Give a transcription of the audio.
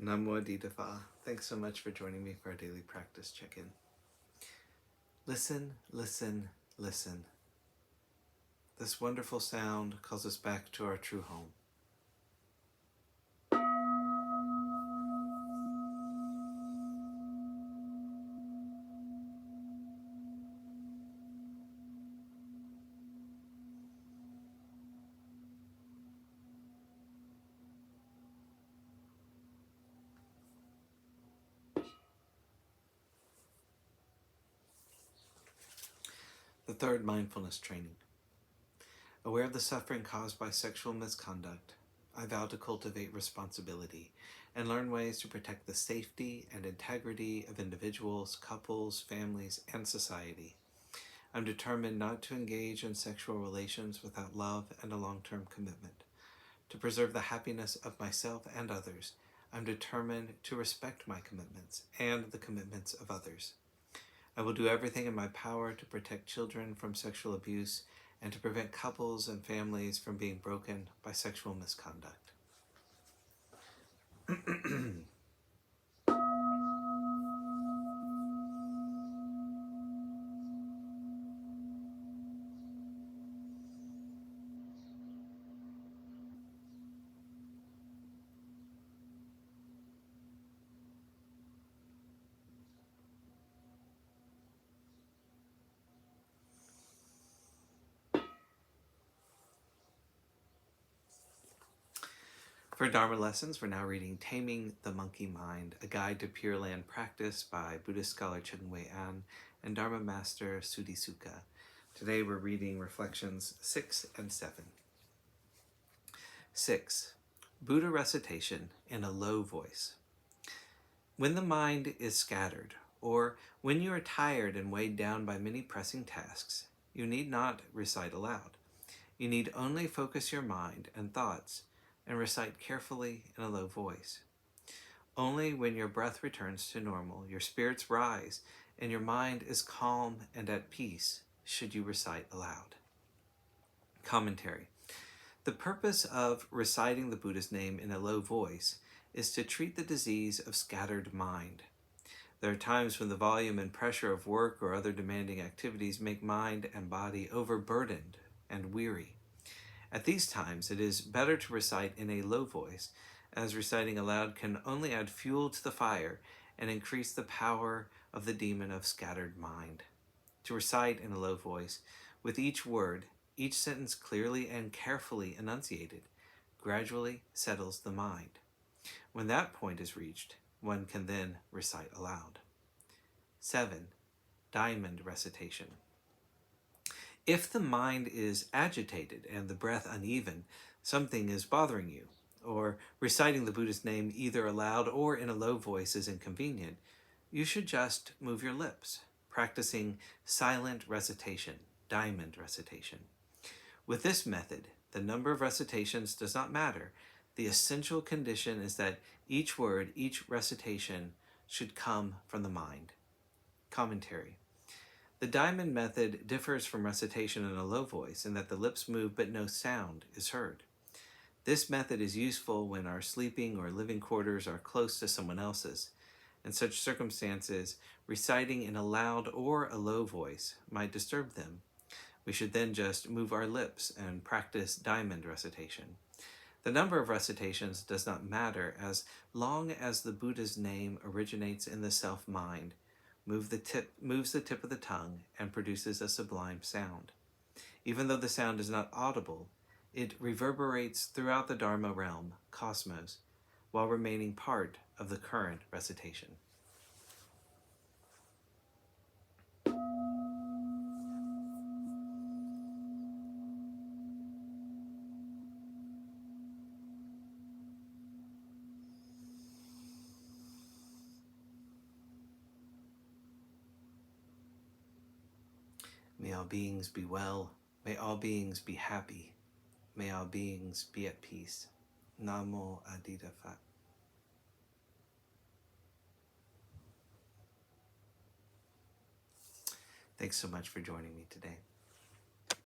Namo Phat. Thanks so much for joining me for our daily practice check-in. Listen, listen, listen. This wonderful sound calls us back to our true home. The third mindfulness training. Aware of the suffering caused by sexual misconduct, I vow to cultivate responsibility and learn ways to protect the safety and integrity of individuals, couples, families, and society. I'm determined not to engage in sexual relations without love and a long-term commitment. To preserve the happiness of myself and others, I'm determined to respect my commitments and the commitments of others. I will do everything in my power to protect children from sexual abuse and to prevent couples and families from being broken by sexual misconduct. For Dharma lessons, we're now reading Taming the Monkey Mind, A Guide to Pure Land Practice by Buddhist scholar Cheng Wei-an and Dharma Master Suddhisukha. Today we're reading reflections 6 and 7. 6. Buddha recitation in a low voice. When the mind is scattered, or when you are tired and weighed down by many pressing tasks, you need not recite aloud. You need only focus your mind and thoughts and recite carefully in a low voice. Only when your breath returns to normal, your spirits rise, and your mind is calm and at peace, should you recite aloud. Commentary. The purpose of reciting the Buddha's name in a low voice is to treat the disease of scattered mind. There are times when the volume and pressure of work or other demanding activities make mind and body overburdened and weary. At these times, it is better to recite in a low voice, as reciting aloud can only add fuel to the fire and increase the power of the demon of scattered mind. To recite in a low voice, with each word, each sentence clearly and carefully enunciated, gradually settles the mind. When that point is reached, one can then recite aloud. 7. Diamond recitation. If the mind is agitated and the breath uneven, something is bothering you, or reciting the Buddha's name either aloud or in a low voice is inconvenient, you should just move your lips, practicing silent recitation, diamond recitation. With this method, the number of recitations does not matter. The essential condition is that each word, each recitation should come from the mind. Commentary. The diamond method differs from recitation in a low voice in that the lips move but no sound is heard. This method is useful when our sleeping or living quarters are close to someone else's. In such circumstances, reciting in a loud or a low voice might disturb them. We should then just move our lips and practice diamond recitation. The number of recitations does not matter as long as the Buddha's name originates in the self-mind, moves the tip of the tongue, and produces a sublime sound. Even though the sound is not audible, it reverberates throughout the Dharma realm, cosmos, while remaining part of the current recitation. May all beings be well. May all beings be happy. May all beings be at peace. Namo Phat. Thanks so much for joining me today.